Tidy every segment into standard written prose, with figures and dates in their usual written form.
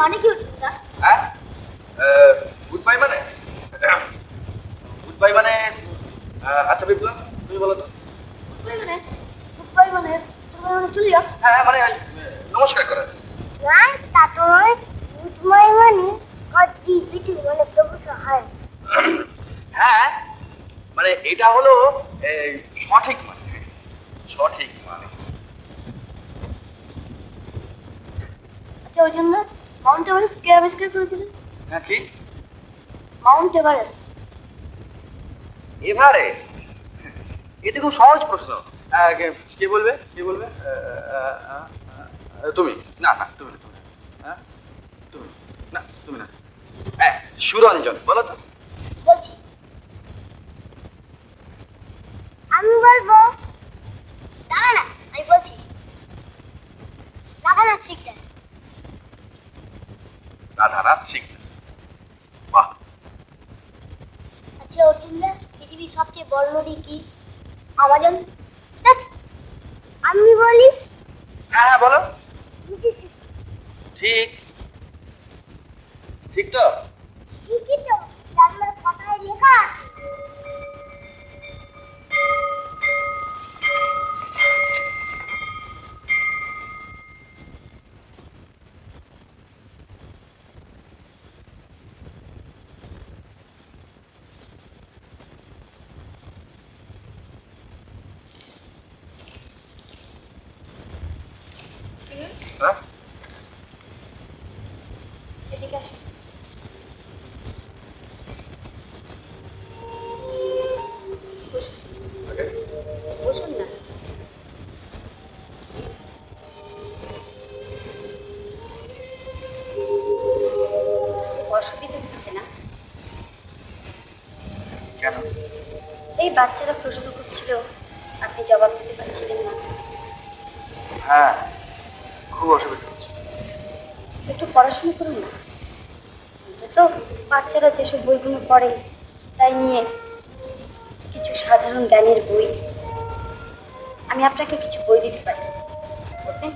মানে কি অর্জুনদা? হ্যাঁ, গুড বাই মানে গুড বাই মানে আচ্ছা বিপ্লব তুমি বলো তো। গুড বাই মানে চলে যাও। হ্যাঁ মানে নমস্কার করা। না তারপর গুড বাই মানে কদি পিটি মানে প্রভু সহায়। হ্যাঁ মানে এটা হলো সঠিক মানে, সঠিক মানে। আচ্ছা অর্জুনদা, মাউন্ট এভারেস্ট কে আবিষ্কার করেছিলেন? হ্যাঁ কি? Mount Everest. এভারেস্ট? এটা খুব সহজ প্রশ্ন। কে বলবে, কে বলবে? তুমি। না না তুমি না, তুমি হ্যাঁ তুমি না, তুমি না। সুরঞ্জন বলো তো। বলছি আমি বলবো। দাঁড়া না, আমি বলছি রাধানাথ সিকদার। রাধানাথ সিকদার, বাহ। আচ্ছা অর্জুনদা, পৃথিবীর সবচেয়ে বড় নদী কি? আমাজন। আমি বলি। হ্যাঁ হ্যাঁ বলো। ঠিক, ঠিক তো? ঠিকই তো, জানলার পাতায় লেখা আছে। হ্যাঁ এদিকে আসো। বসুন না। অসুবিধা হচ্ছে না? কেন? এই বাচ্চারা প্রশ্ন করছিল, আপনি জবাব দিতে পারছিলেন না। হ্যাঁ খুব অসুবিধা হচ্ছে। একটু পড়াশোনা করুন না। অন্তত বাচ্চারা যেসব বইগুলো পড়ে তাই নিয়ে কিছু সাধারণ জ্ঞানের বই। আমি আপনাকে কিছু বই দিতে পারি, পড়বেন?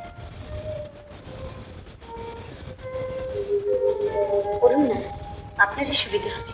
পড়ুন না, আপনারই সুবিধা হবে।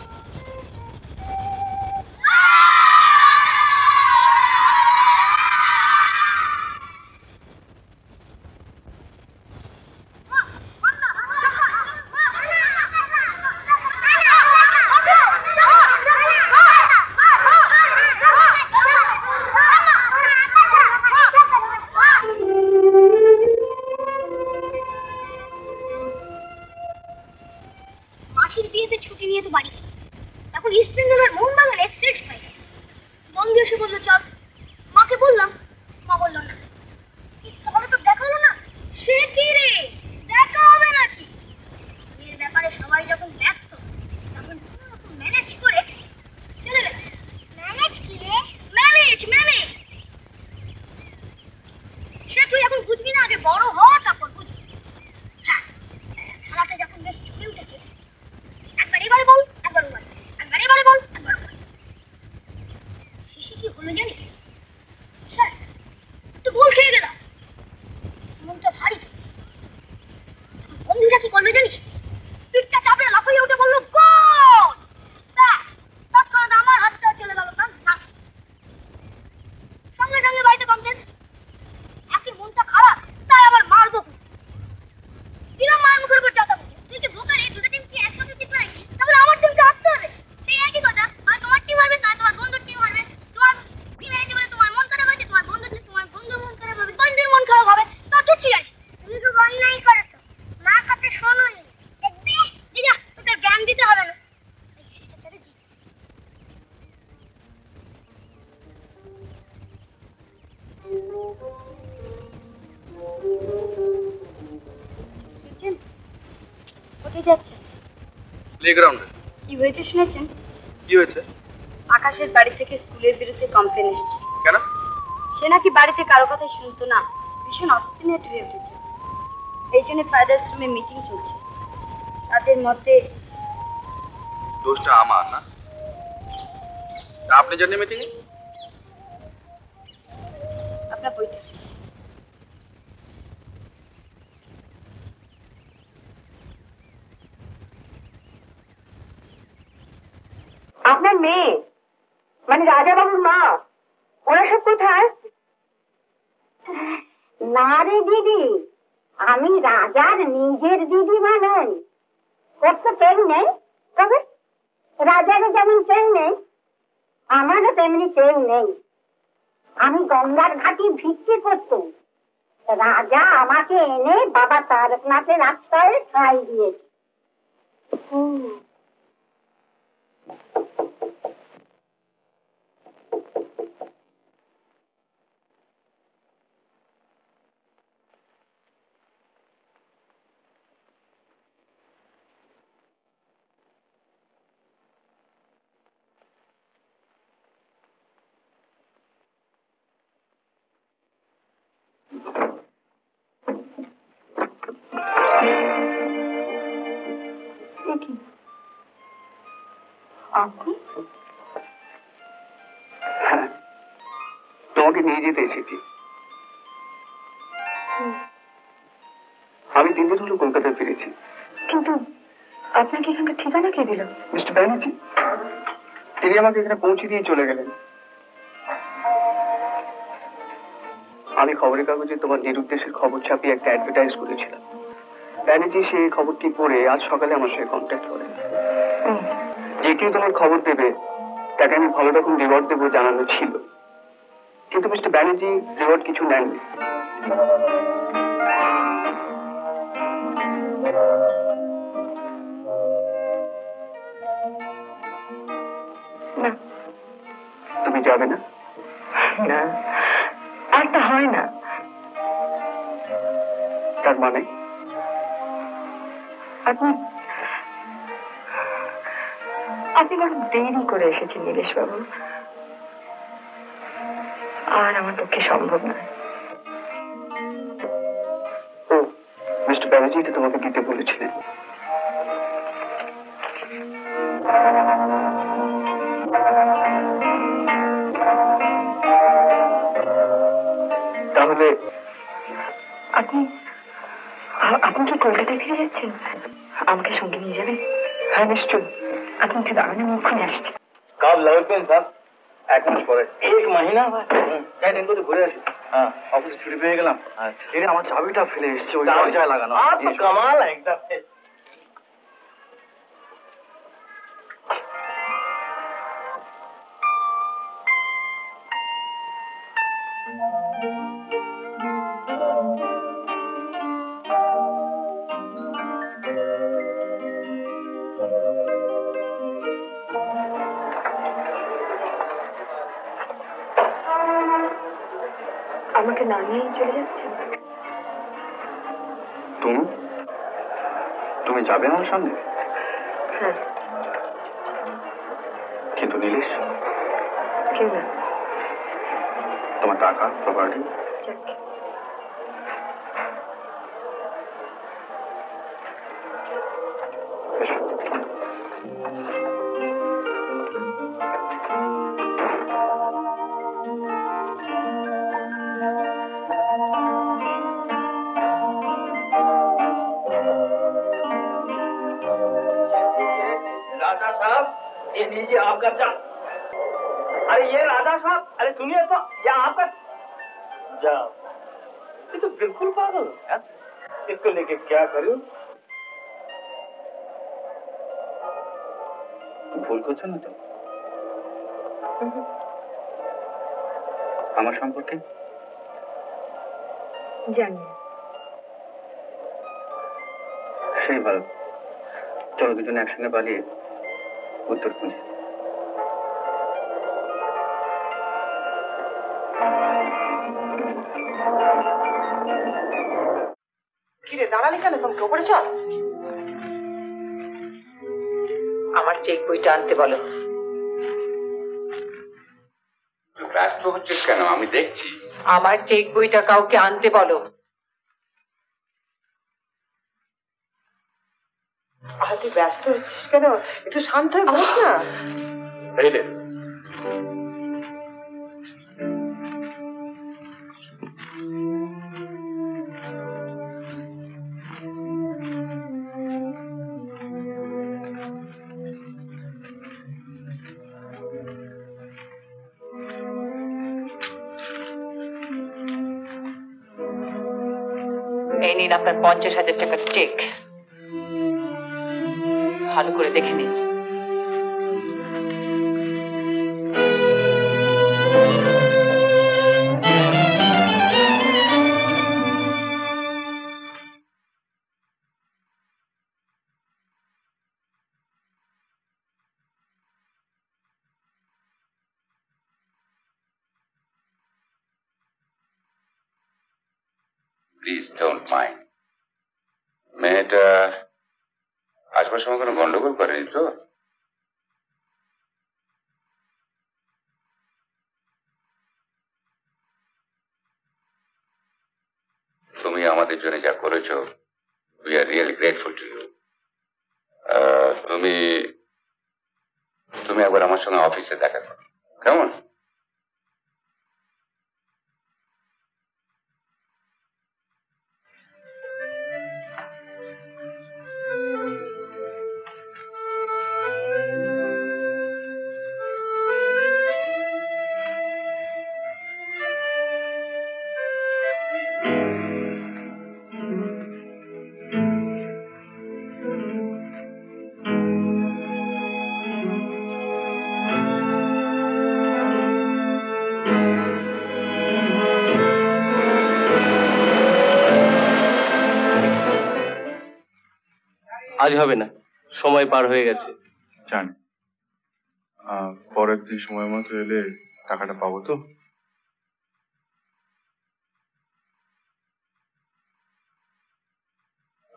মাসির বিয়েতে ছুটি নিয়ে তো বাড়ি গেল। এখন ইস্ট বেঙ্গলের মোহনবাগান এক্সপ্রেস পাই। বন্ধু এসে বললো চল। মাকে বললাম, মা বললো না। তাহলে তো দেখা হলো না। সে কি রে, দেখা হবে নাকি? বিয়ের ব্যাপারে সবাই যখন ব্যস্ত তখন কোনোরকম ম্যানেজ করে চলে গেল। ম্যানেজ কি রে? Manage manage. সে তুই এখন বুঝবি না, আগে বড় হ তারপর বুঝবি। হ্যাঁ, খেলাটা যখন বেশ জমে উঠেছে, একবার এবারে বল, একবার ওবারে, একবার এবারে বল, একবার ওবারে। শেষে কি হলো জানিস? স্যার একটু গোল খেয়ে গেলাম, মনটা ভারী। বন্ধুরা কি করবে জানিস? পিঠটা চাপড়ে লাফিয়ে উঠে বললো গোল। তৎক্ষণাৎ আমার হাতটা চলে গেল তার নাক। সঙ্গে সঙ্গে বাড়িতে কমপ্লেন। একে মনটা খারাপ, তাই আবার মারবো। দিলাম মার মুখের উপর চাতা মুখে। তুই কি বোকা রে? দুটো টিম কি একসাথে জিতবে নাকি? তাহলে আমার টিমকে হারতে হবে। সেই একই কথা, হয় তোমার টিম হারবে, নয় তোমার বন্ধুর টিম হারবে। তোমার টিম হেরেছে বলে তোমার মন খারাপ হয়েছে, তোমার বন্ধুর মন খারাপ হবে। বন্ধুর মন খারাপ হবে, তোর কিচ্ছু জানিস। তুমি তো অন্যায় করেছো, মা কথা শোনোই। দেখবে দিদা, তোকে জ্ঞান দিতে হবে না। কোথায় যাচ্ছেন? প্লেগ্রাউন্ডে। কি হয়েছে শুনেছেন? কি হয়েছে? আকাশের বাড়ি থেকে স্কুলের বিরুদ্ধে কমপ্লেন এসেছে। কেন? সে নাকি বাড়িতে কারো কথাই শুনতো না, ভীষণ অবস্টিনেট হয়ে উঠেছে। এই জন্য ফাদার্স রুমে মিটিং চলছে। তাদের মতে দোষটা আমার না? আপনি জানেন মিটিং? আপনার বইটা। আপনার মেয়ে মানে রাজা বাবুর মা ওরা সব কোথায়? না রে দিদি, আমি রাজার নিজের দিদি নই। ওর তো কেউ নেই, তবে রাজারও যেমন কেউ নেই আমারও তেমনি কেউ নেই। আমি গঙ্গার ঘাটি ভিক্ষে করতাম, রাজা আমাকে এনে বাবা তারকনাথের আশ্রয়ে ঠাঁই দিয়েছে। হ্যাঁ, তোমাকে নিয়ে যেতে এসেছি। আমি 3 দিন হলো কলকাতায় ফিরেছি। কিন্তু আপনাকে এখানকার ঠিকানা কে দিল? মিস্টার ব্যানার্জি, তিনি আমাকে এখানে পৌঁছে দিয়ে চলে গেলেন। আমি খবরের কাগজে তোমার নিরুদ্দেশের খবর ছাপিয়ে একটা অ্যাডভার্টাইজ করেছিলাম। ব্যানার্জি সেই খবরটি পড়ে আজ সকালে আমার সঙ্গে কন্ট্যাক্ট করেন। যে কেউ তোমার খবর দেবে তাকে আমি ভালো রকম রিওয়ার্ড দেবো জানানো ছিল, কিন্তু মিস্টার ব্যানার্জি রিওয়ার্ড কিছু নেননি। না, তুমি যাবে না? না, একটা হয় না। তার মানে আপনি আপনি বড় দেরি করে এসেছেন নীলেশ বাবু, আর আমার পক্ষে সম্ভব নয়। ও, মিস্টার ব্যানার্জি এটা তোমাকে দিতে বলেছিলেন। তাহলে আপনি আপনি কি কলকাতায় ফিরে যাচ্ছেন? আমাকে সঙ্গে নিয়ে যাবেন? হ্যাঁ, নিশ্চয়। আপনি একটু দাঁড়ান, আমি এক্ষুনি আসছি। कब लौटবেন স্যার? 1 মাস পরে। 1 মহিনা? যাই দিন করে ঘুরে আসি। হ্যাঁ, অফিসে ছুটি পেয়ে গেলাম। আচ্ছা। এরে আমার চাবিটা ফেলে এসেছি, ওই চাবি? দরজায় লাগানো। आप तो कमाल है एकदम। আমাকে না নিয়ে চলে যাচ্ছেন? তুমি যাবে আমার সঙ্গে? হ্যাঁ। কিন্তু নীলেশ, কেউ না। তোমার টাকা প্রপার্টি যাক, राजा साहब, ये लीजिए आपका चा। अरे ये राजा साहब, अरे सुनिए तो, ये आपका जाओ। ये तो बिल्कुल पागल है। इसको लेके क्या करूं? ভুল করছো না তো? আমার সম্পর্কে জানি। সেই ভালো, চলো দুজনে একসঙ্গে পালিয়ে উত্তর খুঁজি। কিরে দাঁড়ালি কেন? তুমি ওপরে চল। আমার চেক বইটা আনতে বলো। ব্যস্ত হচ্ছিস কেন? আমি দেখছি। আমার চেক বইটা কাউকে আনতে বলো। তুই ব্যস্ত হচ্ছিস কেন? একটু শান্ত হয়ে বস না। এই নে। এই নিন আপনার 50,000 টাকার চেক। ভালো করে দেখে নিন। Please don't mind. মেয়েটা আসবার সময় কোনো গন্ডগোল করেনি তো? তুমি আমাদের জন্য যা করেছো, we are really grateful to you. তুমি একবার আমার সঙ্গে অফিসে দেখা করো, কেমন? আজ হবে না, সময় পার হয়ে গেছে। জানি, পরের দিন সময় মতো এলে টাকাটা পাবো তো?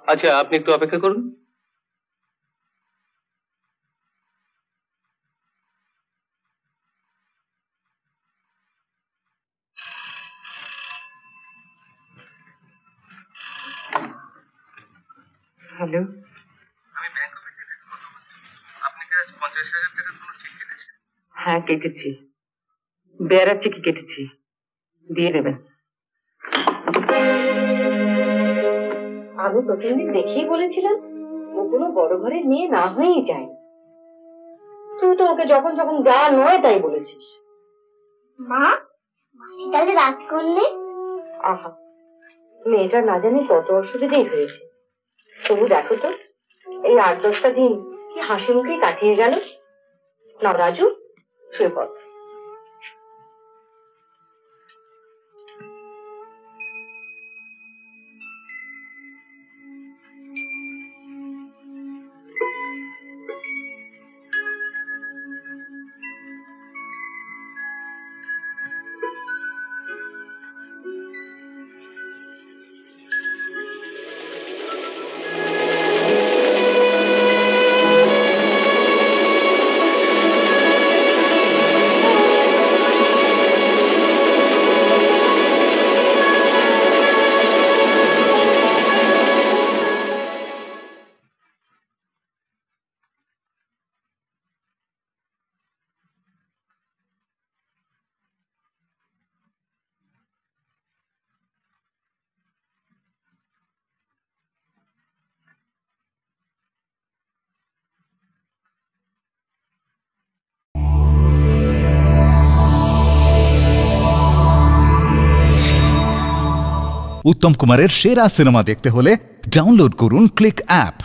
আচ্ছা, আপনি একটু অপেক্ষা করুন। হ্যালো, আমি ব্যাংক অফিস থেকে কথা বলছি। আপনি কি আজ 50,000 টাকার কোনো চেক কেটেছেন? হ্যাঁ কেটেছি, বেড়ার চেকে কেটেছি, দিয়ে দেবেন। আমি প্রথম দিন দেখেই বলেছিলাম ও কোনো বড় ঘরের মেয়ে না হয়েই যায়। তুই তো ওকে যখন যখন যা নয় তাই বলেছিস। মা, মাসি তাহলে রাজ করলে? আহা, মেয়েটা না জানি কত অসুবিধেই হয়েছে। তবু দেখো তো, এই 8-10টা দিন কি হাসি মুখে কাটিয়ে গেল। না রাজু, শুয়ে পড়। উত্তম কুমারের সেরা সিনেমা দেখতে হলে ডাউনলোড করুন ক্লিক অ্যাপ।